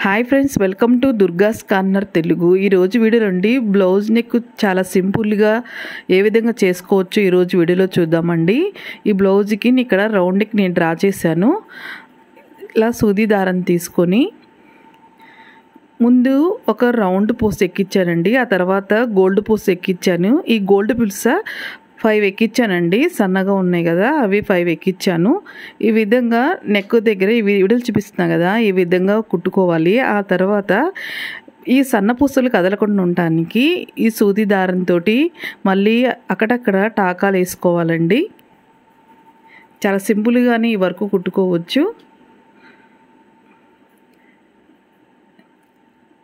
Hi friends, welcome to దుర్గాస్ corner Telugu. ఈరోజు video రండి blouse neck చాలా సింపుల్గా ఏ విధంగా చేసుకోవచ్చు ఈరోజు వీడియోలో చూద్దామండి. ఈ బ్లౌజ్కి ఇక్కడ రౌండ్ నెక్ నేను డ్రా చేశాను. ఇలా సూది దారం తీసుకొని ముందు ఒక రౌండ్ పూస ఎక్కించానండి. ఆ తర్వాత గోల్డ్ పూస ఎక్కించాను. ఈ గోల్డ్ పూస 5 ఎక్కించానండి. సన్నగా ఉన్నాయి కదా, అవి 5 ఎక్కించాను. ఈ విధంగా నెక్ దగ్గర ఈ వీడియోలు చూపిస్తున్నా కదా, ఈ విధంగా కుట్టుకోవాలి. ఆ తర్వాత ఈ సన్న పూసలు కదలకుండా ఉండటానికి ఈ సూది దారంతో మళ్ళీ అక్కడక్కడ టాకాలు వేసుకోవాలండి. చాలా సింపుల్గానే ఈ వర్క్ కుట్టుకోవచ్చు.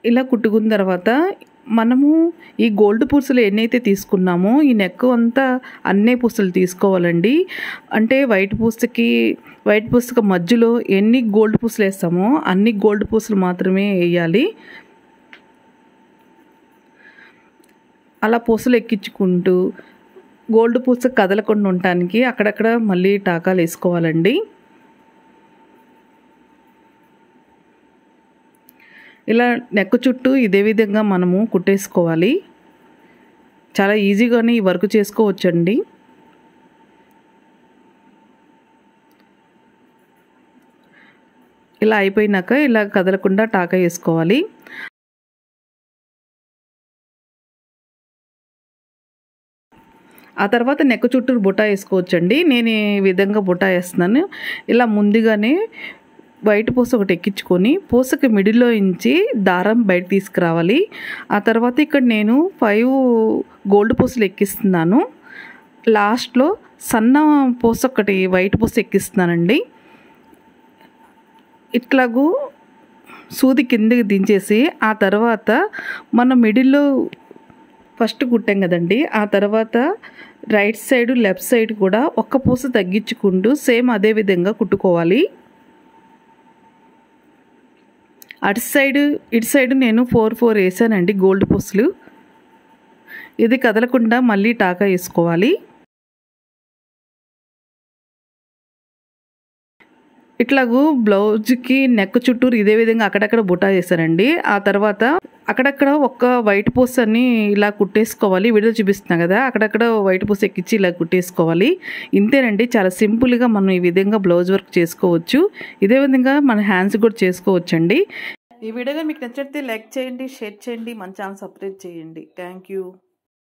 ఇలా కుట్టుకున్న తర్వాత మనము ఈ గోల్డ్ పూసలు ఎన్నైతే తీసుకున్నామో ఈ నెక్ అంతా అన్నే పూసలు తీసుకోవాలండి. అంటే వైట్ పూసకి మధ్యలో ఎన్ని గోల్డ్ పూసలు వేస్తామో అన్ని గోల్డ్ పూసలు మాత్రమే వేయాలి. అలా పూసలు ఎక్కించుకుంటూ గోల్డ్ పూస కదలకుండా ఉండటానికి అక్కడక్కడ మళ్ళీ టాకాలు వేసుకోవాలండి. ఇలా నెక్ చుట్టూ ఇదే విధంగా మనము కుట్టేసుకోవాలి. చాలా ఈజీగానే ఈ వర్క్ చేసుకోవచ్చండి. ఇలా అయిపోయినాక ఇలా కదలకుండా టాకా వేసుకోవాలి. ఆ తర్వాత నెక్ చుట్టూ బుటా వేసుకోవచ్చండి. నేను ఈ విధంగా బుటా వేస్తున్నాను. ఇలా ముందుగానే వైట్ పూస ఒకటి ఎక్కించుకొని పూసకి మిడిల్లో నుంచి దారం బయట తీసుకురావాలి. ఆ తర్వాత ఇక్కడ నేను 5 గోల్డ్ పూసలు ఎక్కిస్తున్నాను. లాస్ట్లో సన్న పూస ఒకటి వైట్ పూస ఎక్కిస్తున్నానండి. ఇట్లాగూ సూది కిందకి దించేసి ఆ తర్వాత మనం మిడిల్లో ఫస్ట్ కుట్టాం కదండి, ఆ తర్వాత రైట్ సైడ్ లెఫ్ట్ సైడ్ కూడా ఒక్క పూస తగ్గించుకుంటూ సేమ్ అదే విధంగా కుట్టుకోవాలి. ఇటు సైడ్ నేను 4 వేసానండి గోల్డ్ పూసలు. ఇది కదలకుండా మళ్ళీ టాకా వేసుకోవాలి. ఇట్లాగూ బ్లౌజ్కి నెక్ చుట్టూరు ఇదే విధంగా అక్కడక్కడ బుటా వేసానండి. ఆ తర్వాత అక్కడక్కడ ఒక్క వైట్ పూసని ఇలా కుట్టేసుకోవాలి. వీడియో చూపిస్తున్నా కదా, అక్కడక్కడ వైట్ పూస ఎక్కించి ఇలా కుట్టేసుకోవాలి. ఇంతేనండి, చాలా సింపుల్గా మనం ఈ విధంగా బ్లౌజ్ వర్క్ చేసుకోవచ్చు. ఇదే విధంగా మన హ్యాండ్స్ కూడా చేసుకోవచ్చండి. ఈ వీడియోగా మీకు నచ్చితే లైక్ చేయండి, షేర్ చేయండి, మన ఛానల్ సబ్స్క్రైబ్ చేయండి. Thank you.